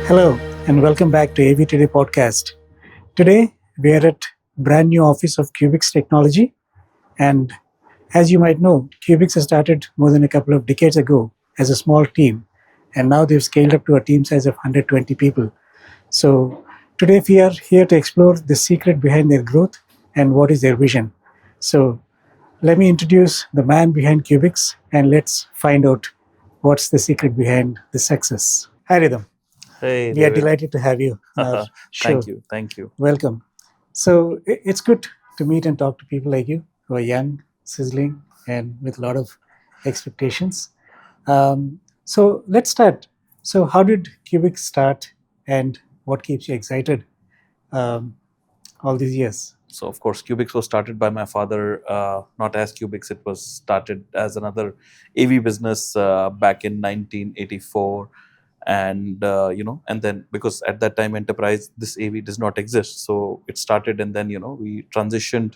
Hello and welcome back to AV Today podcast. Today we are at brand new office of Qubix Technology, and as you might know, Qubix has started more than a couple of decades ago as a small team, and now they've scaled up to a team size of 120 people. So today we are here to explore the secret behind their growth and what is their vision. So let me introduce the man behind Qubix and let's find out what's the secret behind the success. Hi Rhythm. Hey, We are David. delighted to have you on our show. Thank you. Welcome. So it's good to meet and talk to people like you who are young, sizzling, and with a lot of expectations. So let's start. So how did Qubix start, and what keeps you excited um, all these years? So, of course, Cubix was started by my father, not as Cubix. It was started as another AV business back in 1984. And then because at that time, enterprise, this AV does not exist. So it started, and then, we transitioned.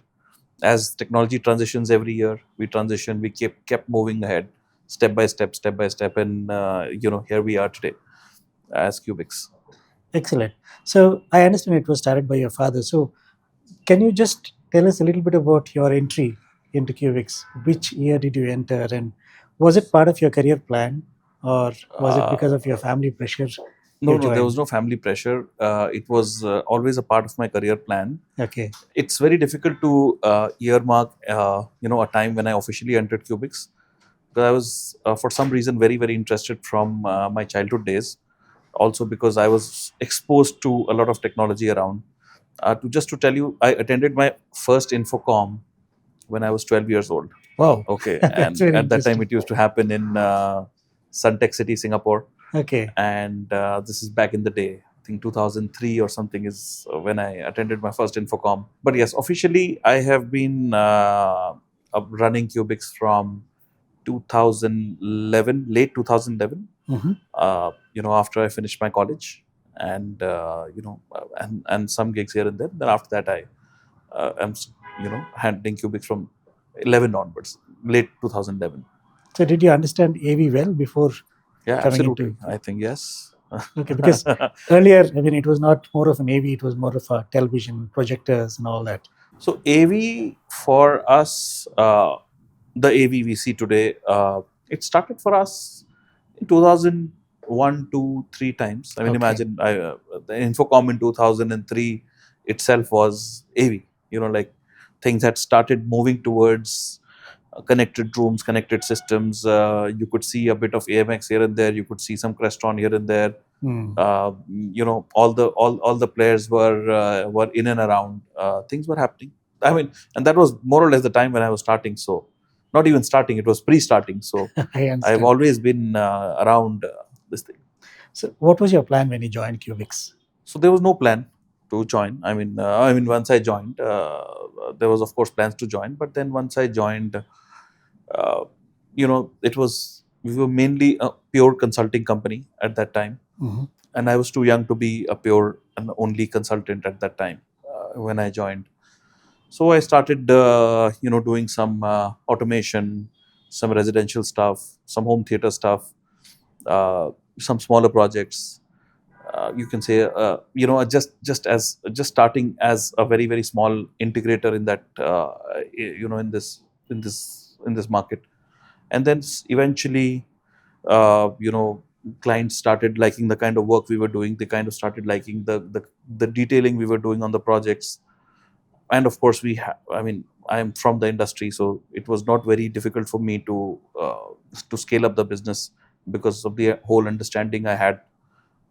As technology transitions every year, we kept moving ahead, step by step. And, here we are today as Cubix. Excellent. So I understand it was started by your father. So can you just tell us a little bit about your entry into Qubix? Which year did you enter, and was it part of your career plan, or was it because of your family pressure? No, you no, there joined? was no family pressure. It was always a part of my career plan. Okay. It's very difficult to earmark, a time when I officially entered Cubix. Because I was, for some reason, very, very interested from my childhood days. Also because I was exposed to a lot of technology around. To tell you, I attended my first Infocom when I was 12 years old. Wow. Okay, That's and very at that time interesting. it used to happen in Suntec City, Singapore. Okay. And this is back in the day. I think 2003 or something is when I attended my first Infocom. But yes, officially I have been running Cubix from 2011, late 2011. Mhm. After I finished my college, and some gigs here and there. Then after that, I am handling Cubix from 11 onwards, late 2011. So did you understand AV well before Yeah, coming absolutely. into? I think yes. Okay, because earlier, I mean, it was not more of an AV; it was more of a television, projectors, and all that. So AV for us, the AV we see today, it started for us in 2001, 2, 3 times. I mean, Okay. imagine the Infocom in 2003 itself was AV. Like things had started moving towards connected rooms, connected systems. You could see a bit of AMX here and there. You could see some Crestron here and there. Hmm. All the players were in and around. Things were happening. I mean, and that was more or less the time when I was starting. So, not even starting; it was pre-starting. So, I I've understand. always been around this thing. So, what was your plan when you joined Qubix? So there was no plan to join. I mean, once I joined, there was of course plans to join. But then once I joined, it was we were mainly a pure consulting company at that time, Mhm. and I was too young to be a pure and only consultant at that time when I joined. So I started, doing some automation, some residential stuff, some home theater stuff, uh, some smaller projects. You can say, just starting as a very very small integrator in that, in this market, and then eventually, uh, you know, clients started liking the kind of work we were doing. They kind of started liking the detailing we were doing on the projects, and of course I am from the industry, so it was not very difficult for me to scale up the business because of the whole understanding I had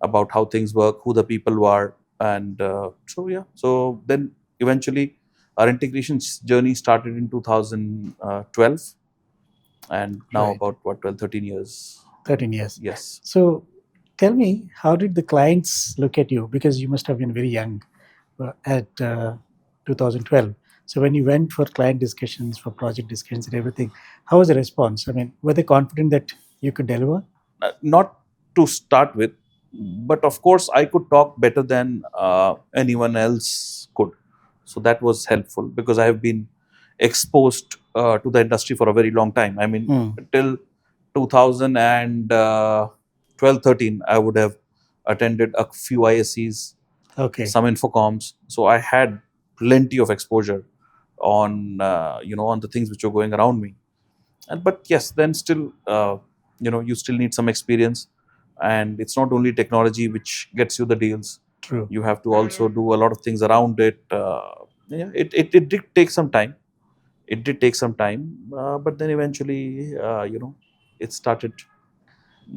about how things work, who the people were, and so yeah. So then eventually, our integration journey started in 2012, and now Right. about what 12, 13 years. 13 years. Yes. So, tell me, how did the clients look at you? Because you must have been very young at 2012. So, when you went for client discussions, for project discussions, and everything, how was the response? I mean, were they confident that you could deliver? Not to start with, but of course I could talk better than anyone else could. So that was helpful because I have been exposed to the industry for a very long time. I mean, Hmm. till 2012, 13, I would have attended a few ISCs, Okay. some infocoms. So I had plenty of exposure on on the things which were going around me. And but yes, then still you still need some experience, and it's not only technology which gets you the deals. True. You have to also do a lot of things around it. Yeah, it did take some time. It did take some time, but then eventually, it started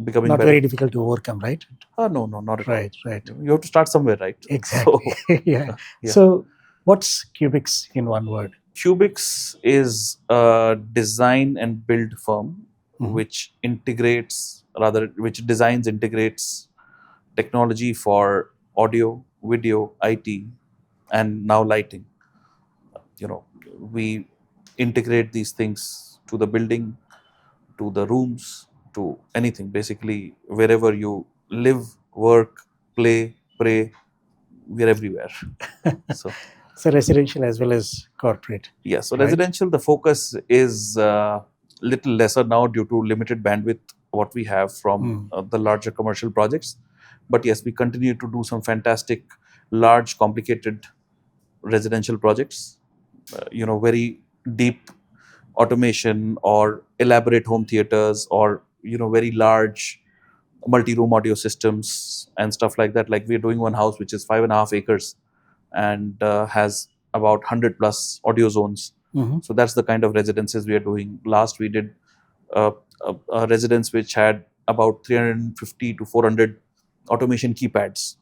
becoming Not better. very difficult to overcome, right? No, no, not at all. Right, right. You have to start somewhere, right? Exactly. So, Yeah. yeah. So, what's Cubix in one word? Cubix is a design and build firm Mhm. which designs, integrates technology for audio, video, IT, and now lighting. You know, we integrate these things to the building, to the rooms, to anything. Basically, wherever you live, work, play, pray, we're everywhere. So So, residential as well as corporate. yeah, so Right. residential, the focus is little lesser now due to limited bandwidth what we have from the larger commercial projects. But yes, we continue to do some fantastic, large, complicated residential projects. Very deep automation or elaborate home theaters, or very large multi-room audio systems and stuff like that. Like we're doing one house which is 5.5 acres and has about 100 plus audio zones. Mhm. So that's the kind of residences we are doing. Last we did a residence which had about 350 to 400 automation keypads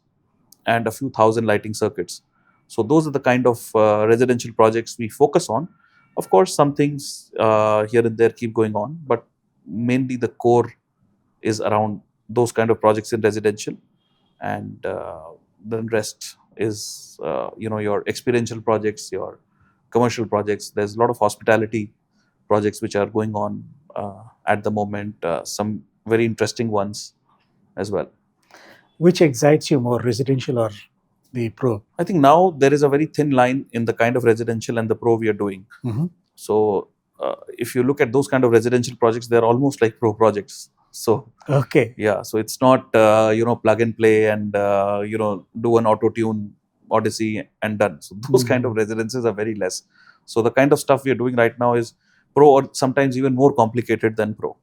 and a few thousand lighting circuits. So those are the kind of residential projects we focus on. Of course, some things here and there keep going on, but mainly the core is around those kind of projects in residential, and then rest is your experiential projects, your commercial projects. There's a lot of hospitality projects which are going on at the moment, some very interesting ones as well. Which excites you more, residential or the pro? I think now there is a very thin line in the kind of residential and the pro we are doing. Mhm. So if you look at those kind of residential projects, they're almost like pro projects. So Okay. yeah, so it's not plug and play and do an auto tune Odyssey and done. So those kind of residences are very less. So the kind of stuff we are doing right now is pro, or sometimes even more complicated than pro,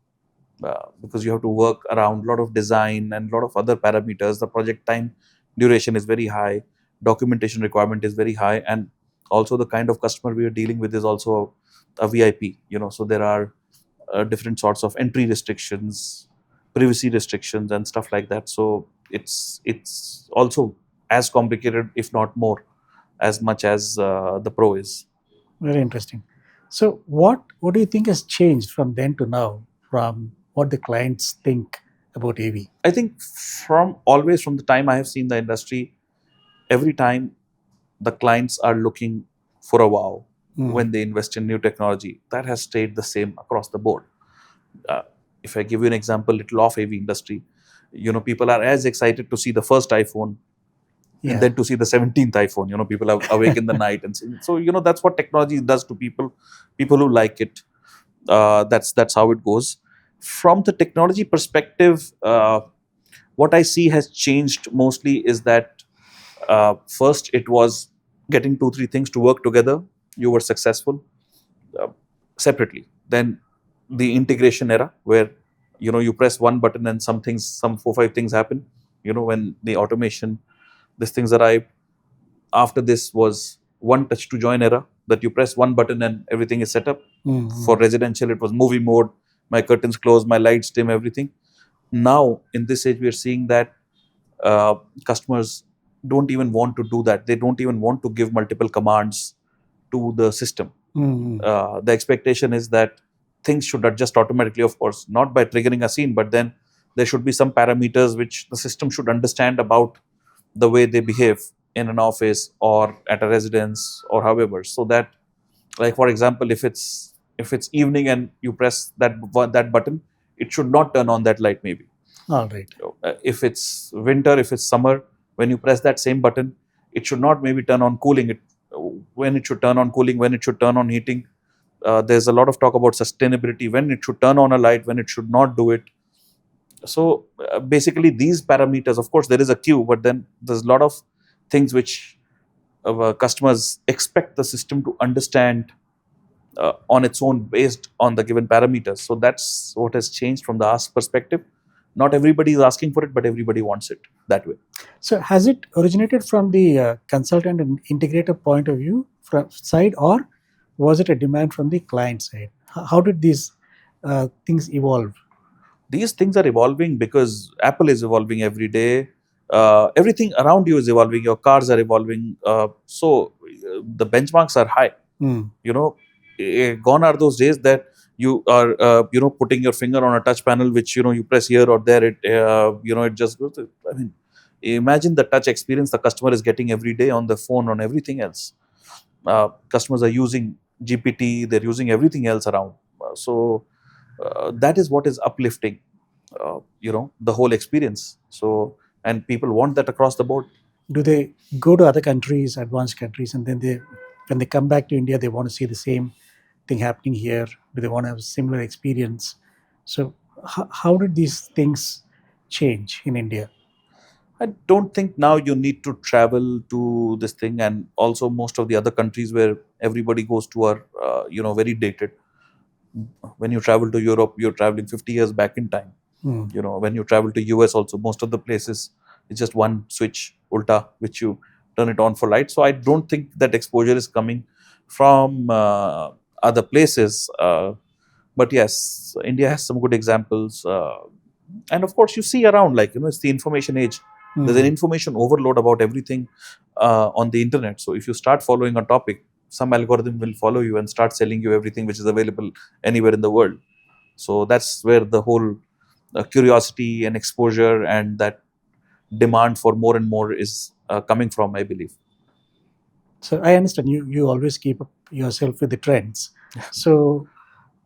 because you have to work around a lot of design and a lot of other parameters. The project time duration is very high, documentation requirement is very high, and also the kind of customer we are dealing with is also a VIP. So there are different sorts of entry restrictions, privacy restrictions, and stuff like that. So it's also as complicated, if not more, as much as the pro is. Very interesting. So, what do you think has changed from then to now, from what the clients think about AV? I think from the time I have seen the industry, every time the clients are looking for a wow when they invest in new technology. That has stayed the same across the board. Uh, if I give you an example, little off AV industry, people are as excited to see the first iPhone Yeah. and then to see the 17th iPhone. People are awake in the night, and so that's what technology does to people. People who like it, that's how it goes. From the technology perspective, what I see has changed mostly is that first it was getting two three things to work together. You were successful uh, separately. Then the integration era, where you press one button and some 4 5 things happen. When the automation, these things arrived. After this was one touch to join era, that you press one button and everything is set up. For residential, it was movie mode. My curtains close, my lights dim, everything. Now in this age, we are seeing that customers don't even want to do that. They don't even want to give multiple commands to the system. The expectation is that things should adjust automatically, of course, not by triggering a scene, but then there should be some parameters which the system should understand about the way they behave in an office or at a residence or however. So that, like for example, if it's evening and you press that button, it should not turn on that light maybe. All right. If it's winter, if it's summer, when you press that same button, it should not maybe turn on cooling. When it should turn on cooling, when it should turn on heating. There's a lot of talk about sustainability, when it should turn on a light, when it should not do it. So basically, these parameters, of course, there is a queue, but then there's a lot of things which customers expect the system to understand on its own based on the given parameters. So that's what has changed from the ask perspective. Not everybody is asking for it, but everybody wants it that way. So has it originated from the consultant and integrator point of view from side, or was it a demand from the client side? How did these things evolve? These things are evolving because Apple is evolving every day. Everything around you is evolving. Your cars are evolving. So the benchmarks are high. Hmm. You know, gone are those days that you are putting your finger on a touch panel, which you press here or there. It just goes. I mean, imagine the touch experience the customer is getting every day on the phone, on everything else. Customers are using GPT. They're using everything else around. That is what is uplifting the whole experience. So, and people want that across the board. Do they go to other countries, advanced countries, and then when they come back to India, they want to see the same thing happening here? Do they want to have a similar experience? So how did these things change in India? I don't think now you need to travel to this thing, and also most of the other countries where everybody goes to are very dated. When you travel to Europe, you're traveling 50 years back in time. Hmm. When you travel to US, also most of the places it's just one switch ulta, which you turn it on for light. So I don't think that exposure is coming from other places. But yes, India has some good examples. And of course, you see around, like, it's the information age. There's an information overload about everything on the internet. So if you start following a topic, some algorithm will follow you and start selling you everything which is available anywhere in the world. So that's where the whole curiosity and exposure and that demand for more and more is coming from, I believe. So I understand you always keep up yourself with the trends. So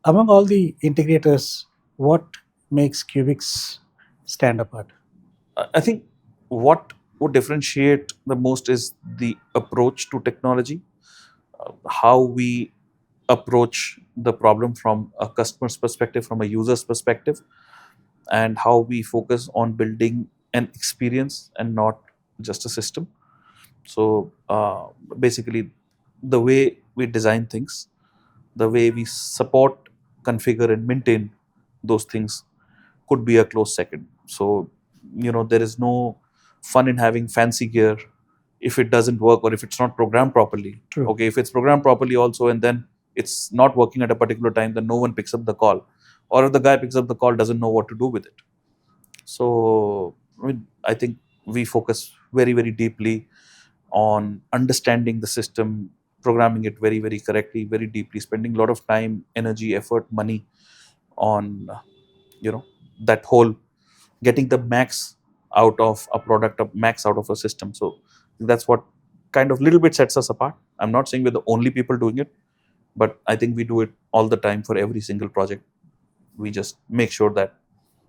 among all the integrators, what makes Qubix stand apart? I think what would differentiate the most is the approach to technology, how we approach the problem from a customer's perspective, from a user's perspective, and how we focus on building an experience and not just a system. So basically, the way we design things, the way we support, configure, and maintain those things could be a close second. So, there is no fun in having fancy gear if it doesn't work or if it's not programmed properly. True. Okay, if it's programmed properly also and then it's not working at a particular time, then no one picks up the call. Or if the guy picks up the call, doesn't know what to do with it. So, I think we focus very, very deeply on understanding the system, programming it very, very correctly, very deeply, spending a lot of time, energy, effort, money on that whole getting the max out of a product, a max out of a system. So that's what kind of little bit sets us apart. I'm not saying we're the only people doing it, but I think we do it all the time for every single project. We just make sure that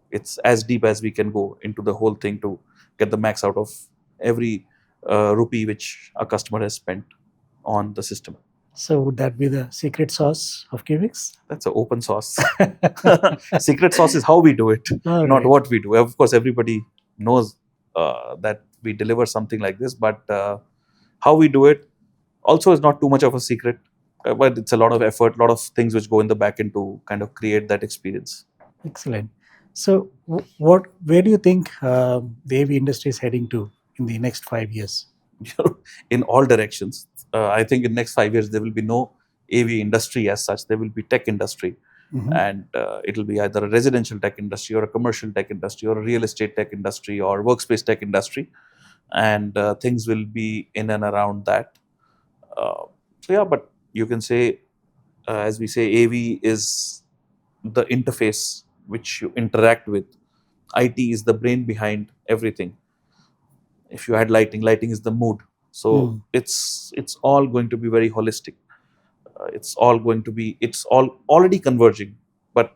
it's as deep as we can go into the whole thing to get the max out of every rupee which a customer has spent on the system. So would that be the secret sauce of Qubix? That's an open source. Secret sauce is how we do it, All not right. what we do. Of course, everybody knows that we deliver something like this, but how we do it also is not too much of a secret. But it's a lot of effort, a lot of things which go in the back end to kind of create that experience. Excellent. So where do you think the AV industry is heading to in the next 5 years? In all directions. I think in next 5 years there will be no AV industry as such. There will be tech industry, and it will be either a residential tech industry or a commercial tech industry or a real estate tech industry or workspace tech industry, and things will be in and around that. So yeah, but you can say, as we say, AV is the interface which you interact with. IT is the brain behind everything. If you had lighting, lighting is the mood. So it's all going to be very holistic. It's all already converging, but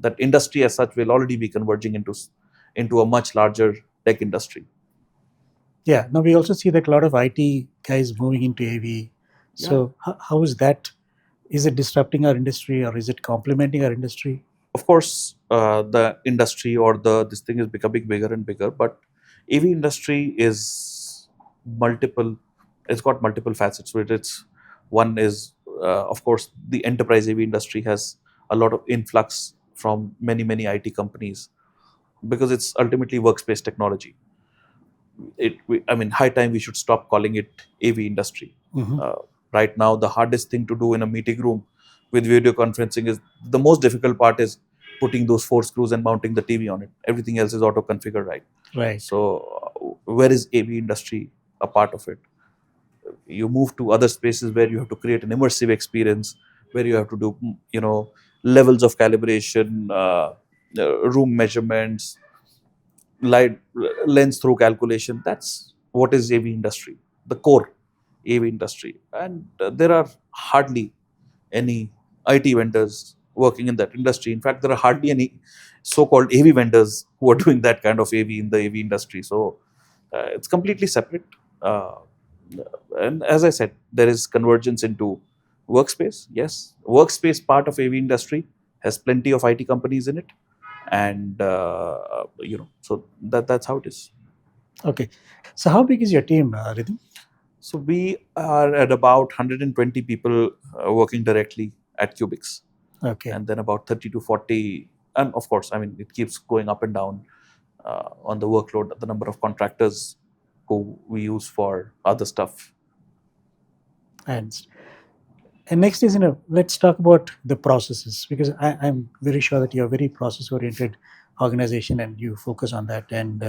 that industry as such will already be converging into a much larger tech industry. Yeah. Now we also see that a lot of IT guys moving into AV. So how is that? Is it disrupting our industry or is it complementing our industry? of course, the industry or the this thing is becoming bigger and bigger, but AV industry is multiple. It's got multiple facets to it. It's one is, of course, the enterprise AV industry has a lot of influx from many IT companies because it's ultimately workspace technology. I mean, high time we should stop calling it AV industry. Mhm. Right now, the hardest thing to do in a meeting room with video conferencing is the most difficult part is putting those four screws and mounting the TV on it. Everything else is auto configured, right? Right. So, where is AV industry a part of it? You move to other spaces where you have to create an immersive experience, where you have to do, levels of calibration, room measurements, light lens through calculation. That's what is AV industry, the core AV industry. And there are hardly any IT vendors working in that industry. In fact, there are hardly any so-called AV vendors who are doing that kind of AV in the AV industry. So it's completely separate. Uh, and as I said, there is convergence into workspace. Yes, workspace part of AV industry has plenty of IT companies in it, and so that's how it is. Okay. So how big is your team, Rhythm? So we are at about 120 people working directly at Cubix, Okay. and then about 30 to 40, and of course, I mean, it keeps going up and down on the workload, the number of contractors who we use for other stuff. And next is, let's talk about the processes, because I'm very sure that you're a very process oriented organization and you focus on that. And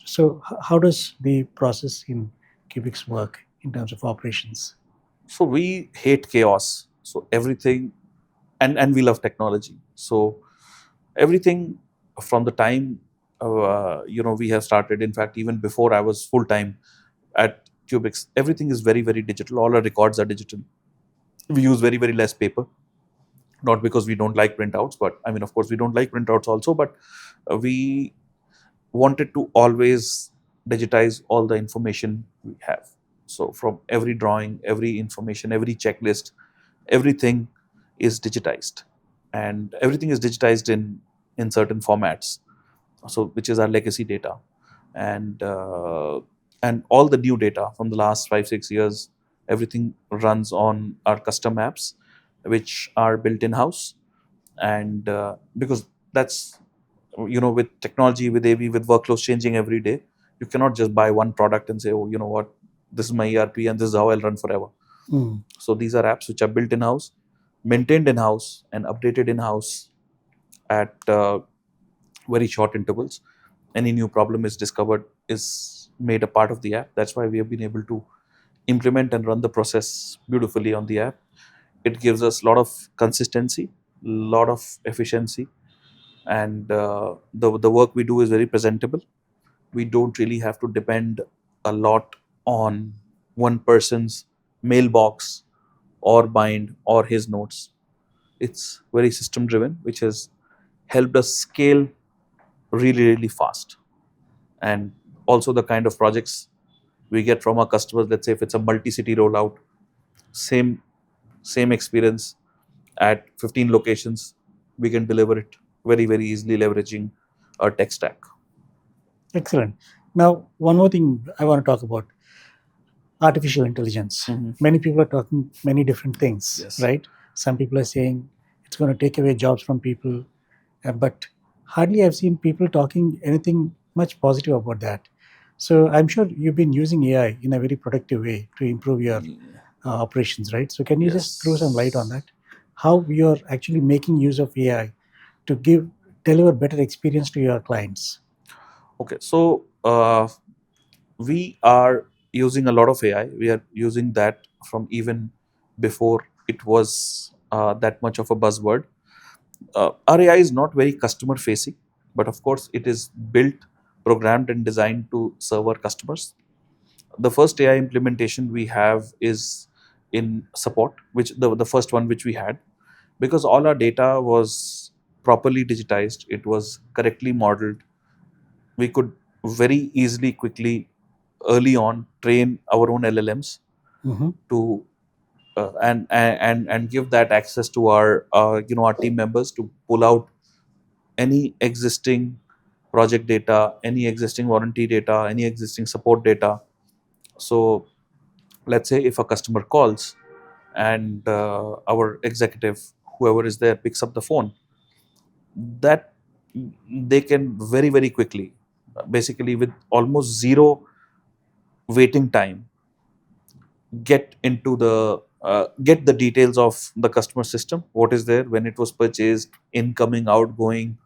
so, how does the process in Cubix work in terms of operations? So we hate chaos. So everything, and we love technology. So everything from the time we have started. In fact, even before I was full time at Cubix, everything is very digital. All our records are digital. We use very less paper, not because we don't like printouts, but I mean, of course, we don't like printouts also, but we wanted to always digitize all the information we have. So from every drawing, every information, every checklist, everything is digitized, and everything is digitized in certain formats, so which is our legacy data. And all the new data from the last 5 6 years, everything runs on our custom apps, which are built in house. And because that's, with technology, with AV, with workflows changing every day, you cannot just buy one product and say, oh, you know what, this is my ERP and this is how I'll run forever. Mm. So these are apps which are built in house, maintained in house, and updated in house at very short intervals. Any new problem is discovered, is made a part of the app. That's why we have been able to implement and run the process beautifully on the app. It gives us a lot of consistency, lot of efficiency, and the work we do is very presentable. We don't really have to depend a lot on one person's mailbox or bind or his notes. It's very system driven, which has helped us scale really fast. And also the kind of projects we get from our customers, let's say if it's a multi-city rollout, same same experience at 15 locations, we can deliver it very easily, leveraging our tech stack. Excellent. Now, one more thing I want to talk about: artificial intelligence. Mhm. Many people are talking many different things, Yes. right? Some people are saying it's going to take away jobs from people, but hardly I've seen people talking anything much positive about that. So I'm sure you've been using AI in a very productive way to improve your operations, right? So can you just throw some light on that? How you're actually making use of AI to deliver better experience to your clients? Okay, so we are using a lot of AI. We are using that from even before it was that much of a buzzword. Our AI is not very customer facing, but of course, it is built, programmed, and designed to serve our customers. The first AI implementation we have is in support, which the first one which we had, because all our data was properly digitized, it was correctly modeled. We could very easily, quickly, early on, train our own LLMs Mm-hmm. to and give that access to our our team members to pull out any existing project data, any existing warranty data, any existing support data. So let's say if a customer calls and our executive, whoever is there, picks up the phone, that they can very very quickly, basically with almost zero waiting time, get into the get the details of the customer system, what is there, when it was purchased, incoming, outgoing,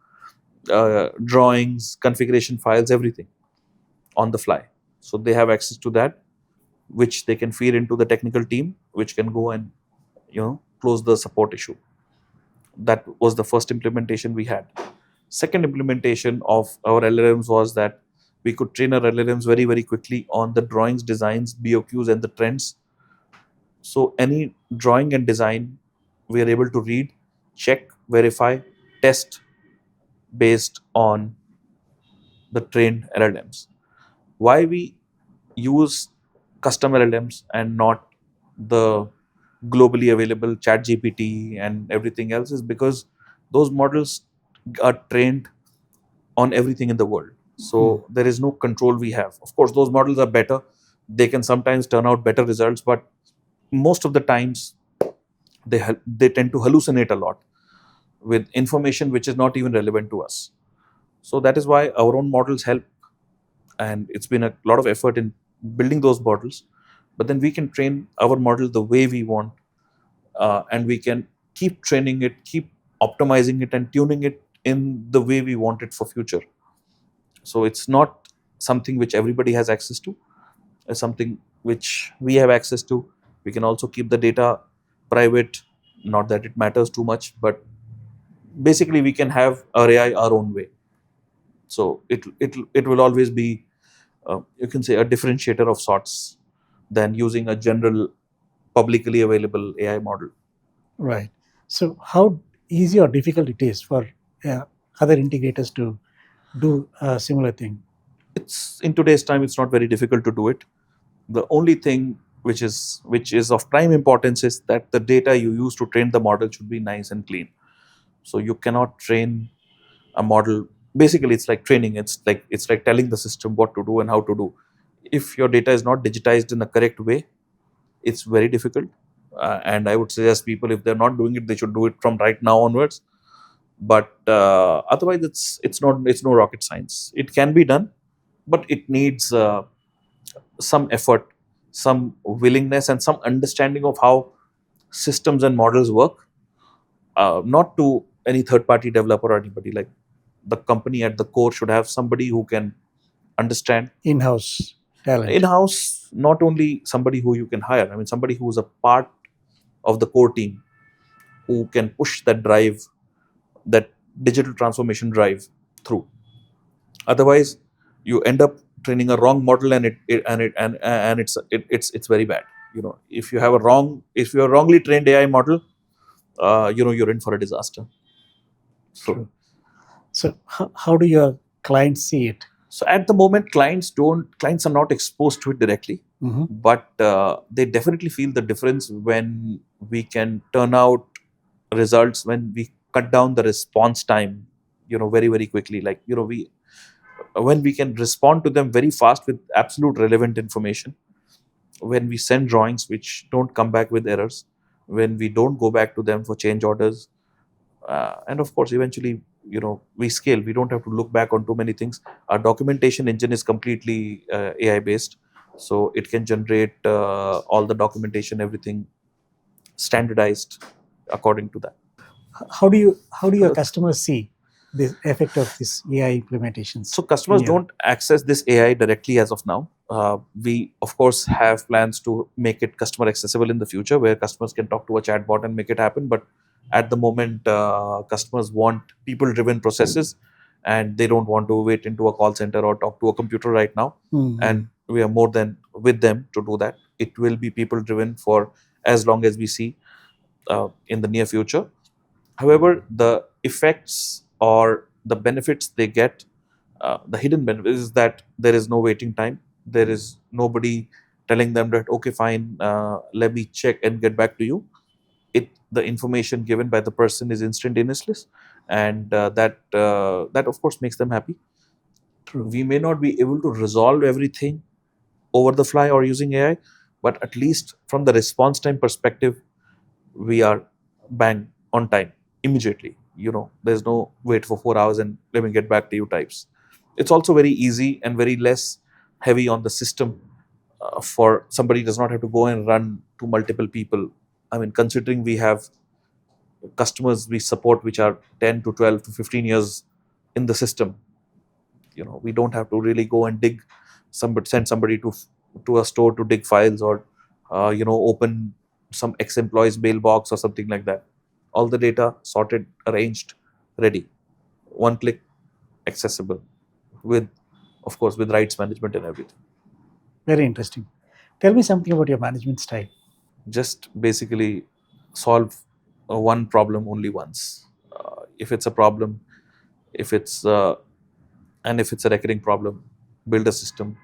drawings, configuration files, everything on the fly. So they have access to that, which they can feed into the technical team, which can go and close the support issue. That was the first implementation we had. Second implementation of our LLMs was that we could train our LLMs very very quickly on the drawings, designs, BOQs, and the trends. So any drawing and design, we are able to read, check, verify, test based on the trained LLMs. Why we use custom LLMs and not the globally available chat GPT and everything else is because those models are trained on everything in the world. So there is no control we have. Of course, those models are better. They can sometimes turn out better results, but most of the times they tend to hallucinate a lot with information which is not even relevant to us. So that is why our own models help, and it's been a lot of effort in building those models. But then we can train our model the way we want, and we can keep training it, keep optimizing it, and tuning it in the way we want it for future. So it's not something which everybody has access to. It's something which we have access to. We can also keep the data private, not that it matters too much, but basically we can have our AI our own way. So it will always be, you can say, a differentiator of sorts than using a general publicly available AI model. Right. So, how easy or difficult it is for uh, other integrators to do a similar thing? It's in today's time, it's not very difficult to do it. The only thing which is of prime importance is that the data you use to train the model should be nice and clean. So you cannot train a model. Basically, it's like training. It's like telling the system what to do and how to do. If your data is not digitized in a correct way, it's very difficult. And I would suggest people, if they're not doing it, they should do it from right now onwards. But otherwise, it's no rocket science. It can be done, but it needs some effort, some willingness, and some understanding of how systems and models work. Not to any third-party developer or anybody. Like, the company at the core should have somebody who can understand. In-house talent. In-house, not only somebody who you can hire. I mean, somebody who is a part of the core team, who can push that drive, that digital transformation drive through. Otherwise, you end up training a wrong model, and it's very bad. If you're wrongly trained AI model, you're in for a disaster. So True. So, how do your clients see it? so at the moment, clients are not exposed to it directly, Mhm. but they definitely feel the difference when we can turn out results, when we cut down the response time, very very quickly. Like, we when we can respond to them very fast with absolute relevant information, when we send drawings which don't come back with errors, when we don't go back to them for change orders, and of course eventually, we scale. We don't have to look back on too many things. Our documentation engine is completely AI based, so it can generate all the documentation, everything standardized according to that. How do your customers see the effect of this AI implementations? So customers don't access this AI directly as of now. We of course have plans to make it customer accessible in the future, where customers can talk to a chatbot and make it happen. But at the moment, customers want people-driven processes, and they don't want to wait into a call center or talk to a computer right now. Mhm. And we are more than with them to do that. It will be people-driven for as long as we see in the near future. However, the effects or the benefits they get, the hidden benefit is that there is no waiting time. There is nobody telling them that okay, fine, let me check and get back to you. The information given by the person is instantaneous, and that of course makes them happy. True. We may not be able to resolve everything over the fly or using AI, but at least from the response time perspective, we are bang on time immediately. There's no wait for 4 hours and let me get back to you types. It's also very easy and very less heavy on the system, for somebody does not have to go and run to multiple people. I mean, considering we have customers we support which are 10 to 12 to 15 years in the system, we don't have to really go and send somebody to a store to dig files, or open some ex-employee's mailbox or something like that. All the data sorted, arranged, ready, one click, accessible, with, of course, with rights management and everything. Very interesting. Tell me something about your management style. Just basically solve one problem only once. If it's a problem, if it's and if it's a recurring problem, build a system,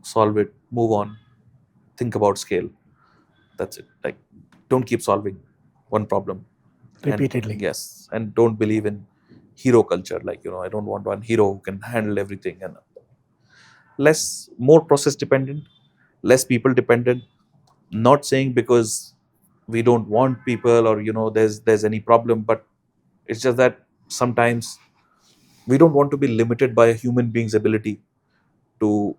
solve it, move on, think about scale. That's it. Like, don't keep solving one problem. Repeatedly. Yes, and don't believe in hero culture. Like, I don't want one hero who can handle everything. And more process dependent, less people dependent. Not saying because we don't want people, or there's any problem, but it's just that sometimes we don't want to be limited by a human being's ability to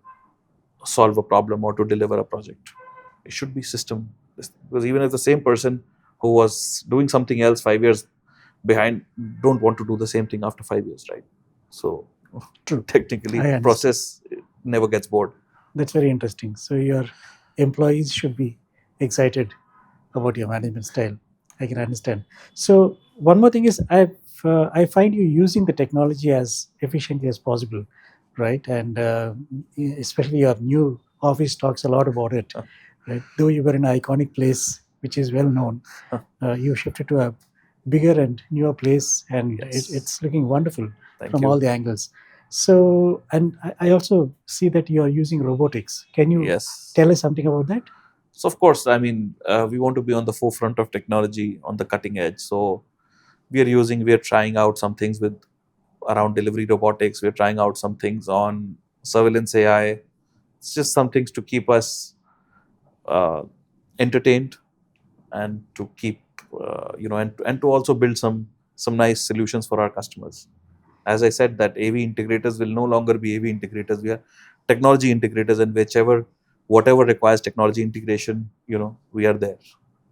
solve a problem or to deliver a project. It should be system, because even if the same person who was doing something else 5 years behind don't want to do the same thing after 5 years, right? So True. technically, I understand. process never gets bored. That's very interesting. So your employees should be excited about your management style. I can understand. So one more thing is, I find you using the technology as efficiently as possible, right? And especially your new office talks a lot about it, right? Though you were in an iconic place which is well known, you shifted to a bigger and newer place, and Yes. it's looking wonderful Thank from you. all the angles. So, and I also see that you are using robotics. Can you Yes. tell us something about that? So of course, I mean, we want to be on the forefront of technology, on the cutting edge. So we are trying out some things with around delivery robotics. We're trying out some things on surveillance AI. It's just some things to keep us uh, entertained, and to keep and to also build some nice solutions for our customers. As I said, that AV integrators will no longer be AV integrators. We are technology integrators, and whatever requires technology integration, we are there.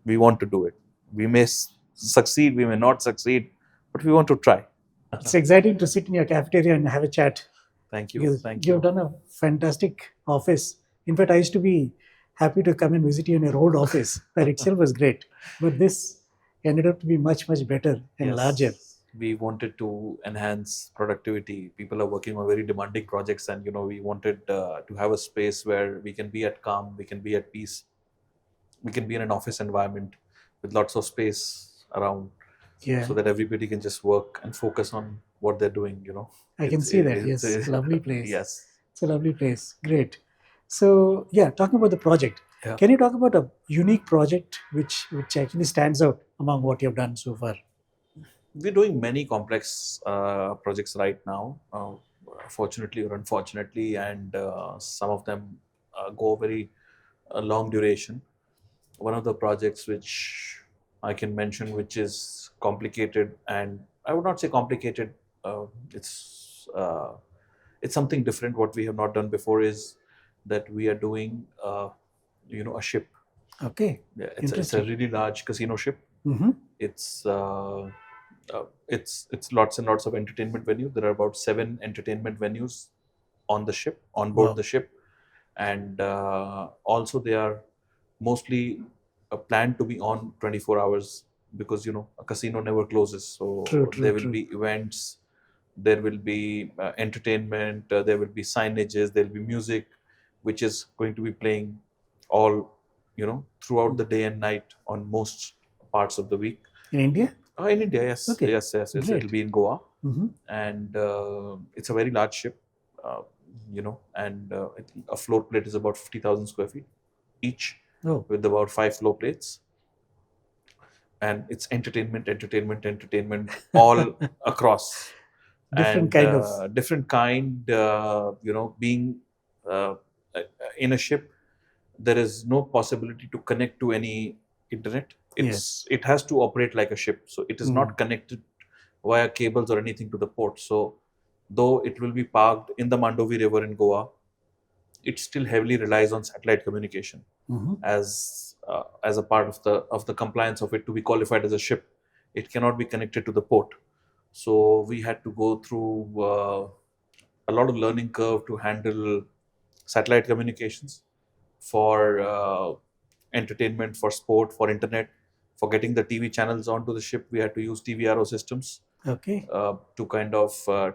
We want to do it. We may succeed, we may not succeed, but we want to try. It's exciting to sit in your cafeteria and have a chat. Thank you. Because Thank you've you. done a fantastic office. In fact, I used to be happy to come and visit you in your old office. That itself was great. But this ended up to be much, much better and Yes. larger. We wanted to enhance productivity. People are working on very demanding projects, and we wanted to have a space where we can be at calm, we can be at peace, we can be in an office environment with lots of space around, Yeah, so that everybody can just work and focus on what they're doing. I can see that. Yes, lovely place. Yes. It's a lovely place. Great. So, yeah, talking about the project, Yeah. can you talk about a unique project which actually stands out among what you've done so far? We're doing many complex projects right now, fortunately or unfortunately, and some of them go very long duration. One of the projects which I can mention, which is complicated, and I would not say complicated, uh, it's uh, it's something different. What we have not done before is that we are doing a ship. Okay. Yeah, it's a Interesting. really large casino ship. Mm-hmm. It's lots and lots of entertainment venues. There are about 7 entertainment venues on board Wow. the ship, and also they are mostly planned to be on 24 hours, because a casino never closes. So True, true, there will true. be events, there will be entertainment, there will be signages, there will be music, which is going to be playing all throughout the day and night on most parts of the week. In India? In India, yes. Okay. Yes. Great. It'll be in Goa, Mm-hmm. and it's a very large ship, and I think a floor plate is about 50,000 square feet. each, Oh, with about 5 floor plates, and it's entertainment all across, different and kind of. different kind. Being uh, in a ship, there is no possibility to connect to any internet. Yes. It has to operate like a ship, so it is Mm. not connected via cables or anything to the port. So though it will be parked in the Mandovi River in Goa, it still heavily relies on satellite communication Mhm. as a part of the compliance of it to be qualified as a ship. It cannot be connected to the port. So we had to go through a lot of learning curve to handle satellite communications for entertainment, for sport, for internet, for getting the TV channels onto the ship. We had to use TVRO systems Okay. to kind of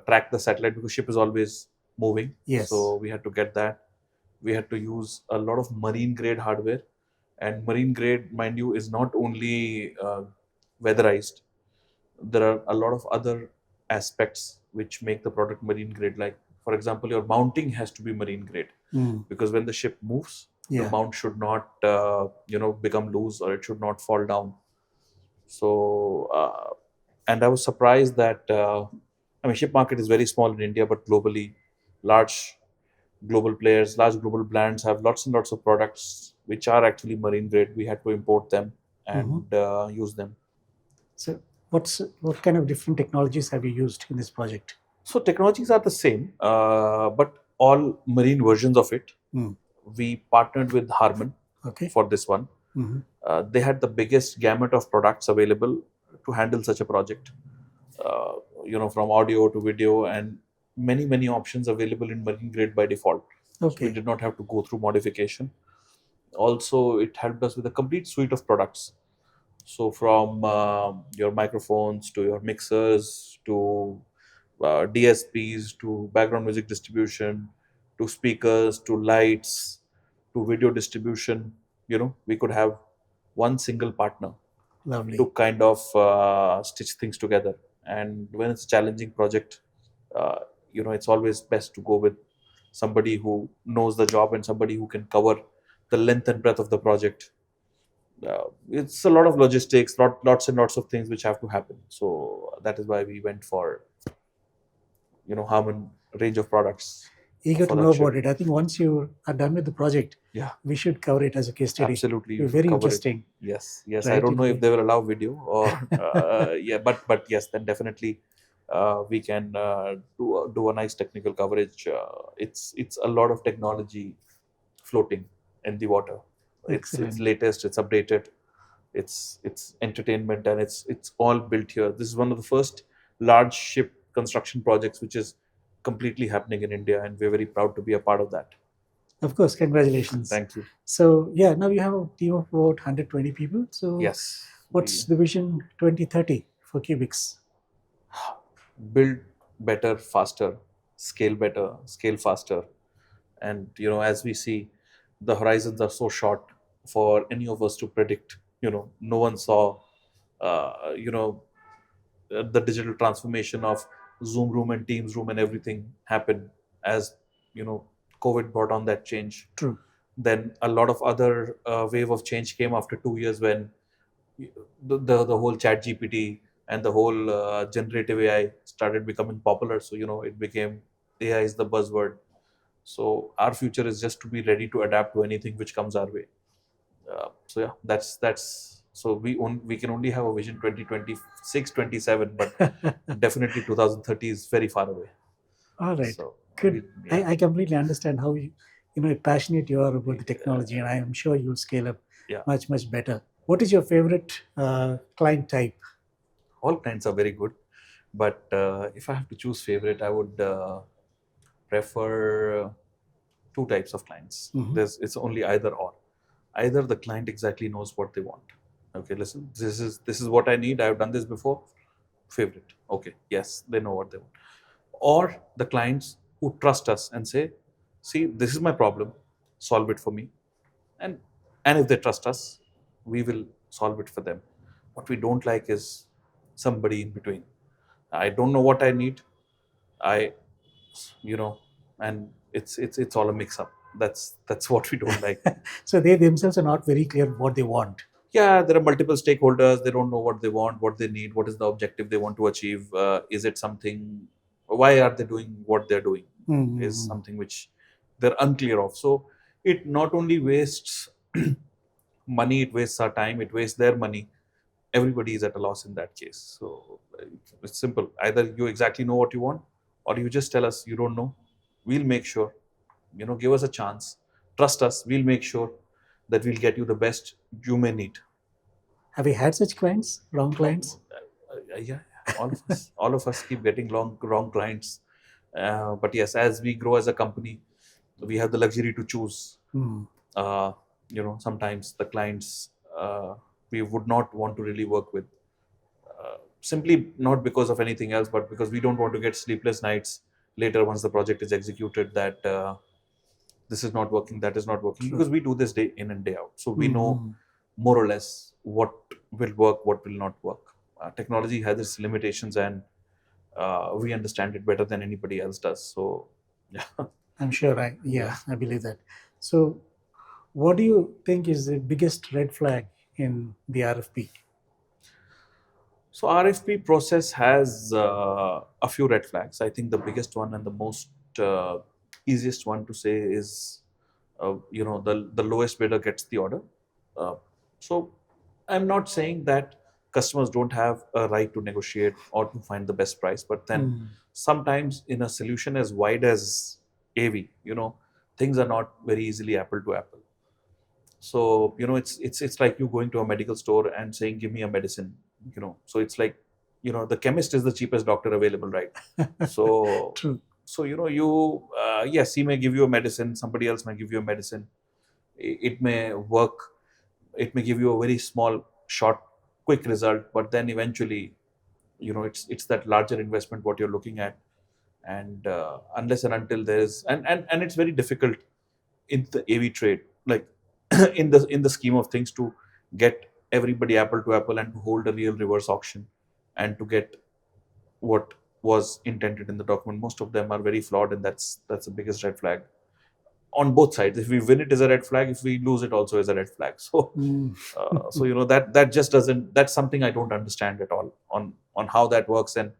track the satellite, because ship is always moving. Yes. So we had to get that. We had to use a lot of marine grade hardware, and marine grade, mind you, is not only weatherized. There are a lot of other aspects which make the product marine grade. Like, for example, your mounting has to be marine grade, Mm. because when the ship moves, the Yeah. mount should not become loose, or it should not fall down. So and I was surprised that I mean, ship market is very small in India, but globally, large global players, large global brands have lots and lots of products which are actually marine grade. We had to import them Mhm. and use them. So, what kind of different technologies have you used in this project? So technologies are the same, but all marine versions of it. Mm. We partnered with Harman Okay. for this one. Mhm. They had the biggest gamut of products available to handle such a project. Uh, from audio to video, and many options available in marine grade by default. So we Okay. did not have to go through modification. Also, it helped us with a complete suite of products. So from your microphones to your mixers to DSPs to background music distribution to speakers to lights to video distribution, we could have one single partner to Lovely. kind of stitch things together. And when it's a challenging project, uh, it's always best to go with somebody who knows the job and somebody who can cover the length and breadth of the project. It's a lot of logistics, lots and lots of things which have to happen. So that is why we went for Harman range of products Eager to for know that ship. about it. I think once you are done with the project, Yeah, we should cover it as a case study. absolutely. It'll You be should very cover it. interesting, Yes. I right? don't know It'll if be. they will allow video or yeah, but yes, then definitely we can do a nice technical coverage. It's a lot of technology floating in the water. It's Excellent. latest. It's updated. It's entertainment, and it's all built here. This is one of the first large ship construction projects which is completely happening in India, and we're very proud to be a part of that. Of course, congratulations. Thank you. So, yeah, now you have a team of about 120 people. So, Yes, what's we the vision 2030 for Cubix? build better, faster, scale better, scale faster. And as we see, the horizons are so short for any of us to predict. No one saw uh, you know the digital transformation of Zoom room and Teams room and everything happen as COVID brought on that change. True. Then a lot of other wave of change came after 2 years, when the whole chat GPT and the whole generative AI started becoming popular. So it became, AI is the buzzword. So our future is just to be ready to adapt to anything which comes our way. So yeah, that's so we can only have a vision 2026, 27, but definitely 2030 is very far away. All right. So Good. yeah, I completely understand how passionate you are about the technology, and I am sure you'll scale up yeah. much better. What is your favorite client type? All clients are very good, but if I have to choose favorite, I would prefer two types of clients. Mhm. It's only either or. Either the client exactly knows what they want. Okay, listen, this is what I need. I've done this before. Favorite. Okay, yes, they know what they want. Or the clients who trust us and say, see, this is my problem, solve it for me. And if they trust us, we will solve it for them. What we don't like is somebody in between. I don't know what I need. I you know and it's all a mix up. That's what we don't like. So they themselves are not very clear what they want. Yeah, there are multiple stakeholders. They don't know what they want, what they need, what is the objective they want to achieve. Is it something? Why are they doing what they're doing? Is Mm-hmm. something which they're unclear of. So it not only wastes money, it wastes our time, it wastes their money. Everybody is at a loss in that case. So it's simple. Either you exactly know what you want, or you just tell us you don't know. We'll make sure. Give us a chance. Trust us. We'll make sure that we'll get you the best you may need. Have you had such clients, wrong clients? Yeah, all of us keep getting wrong clients. But yes, as we grow as a company, we have the luxury to choose. Mm. Uh, sometimes the clients we would not want to really work with, simply not because of anything else, but because we don't want to get sleepless nights later once the project is executed. That this is not working, that is not working, True. because we do this day in and day out. So we know Mhm. more or less what will work, what will not work. Technology has its limitations, and we understand it better than anybody else does. So, yeah. I'm sure I believe that. So what do you think is the biggest red flag in the RFP? So RFP process has a few red flags. I think the biggest one and the most easiest one to say is, the lowest bidder gets the order. Uh, so I'm not saying that customers don't have a right to negotiate or to find the best price, but then Mm. sometimes in a solution as wide as AV, things are not very easily apple to apple. So it's like you going to a medical store and saying, give me a medicine. So it's like, the chemist is the cheapest doctor available, right? So True. you yes, he may give you a medicine, somebody else may give you a medicine. It may work, it may give you a very small, short, quick result, but then eventually, it's that larger investment what you're looking at. And unless and until there is, and it's very difficult in the AV trade, like in the scheme of things, to get everybody apple to apple and to hold a real reverse auction and to get what was intended in the document. Most of them are very flawed, and that's the biggest red flag on both sides. If we win, it is a red flag. If we lose, it also is a red flag. So Mm. that just doesn't, that's something I don't understand at all on how that works. And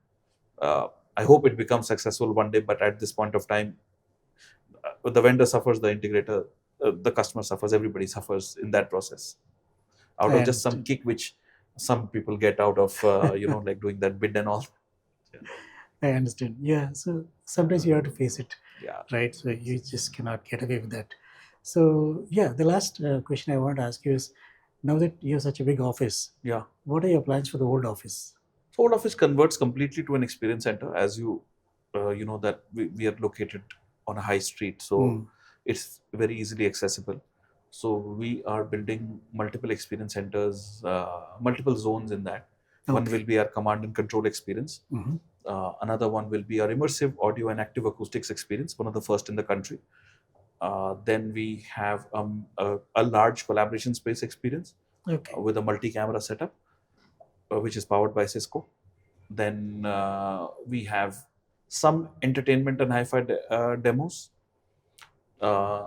uh, I hope it becomes successful one day, but at this point of time, the vendor suffers, the integrator, the customer suffers, everybody suffers in that process, out I of just some understand. kick which some people get out of like doing that bid and all. I understand. Yeah. So sometimes you have to face it, Yeah. right? So you just cannot get away with that. So yeah, the last question I want to ask you is, now that you have such a big office, Yeah. what are your plans for the old office? So old office converts completely to an experience center, as you know that we are located on a high street, so Mm. it's very easily accessible. So we are building multiple experience centers, multiple zones in that. One Okay. will be our command and control experience. Mhm. Another one will be our immersive audio and active acoustics experience, one of the first in the country. Then we have a large collaboration space experience Okay. with a multi-camera setup, which is powered by Cisco. Then we have some entertainment and hi-fi demos,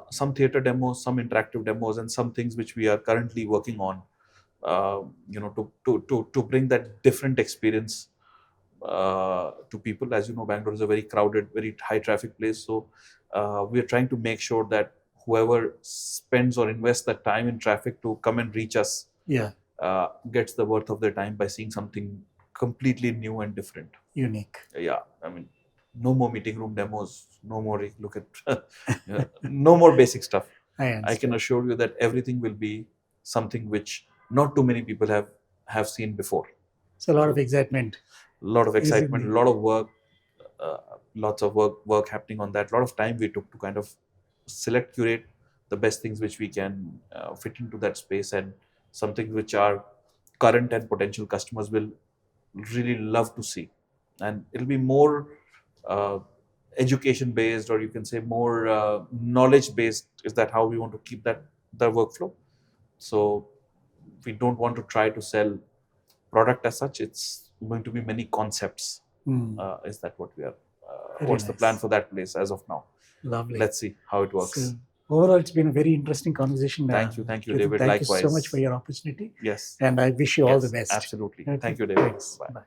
some theater demos, some interactive demos, and some things which we are currently working on. To bring that different experience to people. As you know, Bangalore is a very crowded, very high traffic place. So we are trying to make sure that whoever spends or invests that time in traffic to come and reach us Yeah. gets the worth of their time by seeing something completely new and different. Unique. Yeah, I mean, no more meeting room demos, no more look at, no more basic stuff. I I can understand. assure you that everything will be something which not too many people have seen before. So a lot of excitement A lot of is in excitement, a the. lot of work, uh, lots of work happening on that. A lot of time we took to kind of select, curate the best things which we can fit into that space, and something which our current and potential customers will really love to see. And it'll be more uh, education based, or you can say more knowledge based. Is that how we want to keep that the workflow? So we don't want to try to sell product as such. It's going to be many concepts. Mm. Is that what we are? Very What's the plan nice. for that place as of now? Lovely. Let's see how it So works. Overall, it's been a very interesting conversation. Thank you, Ketan. David. Thank you so Likewise. much for your opportunity. Yes. And I wish you all the Yes, best. absolutely. Okay, Thank you, David. thanks. Bye. Bye.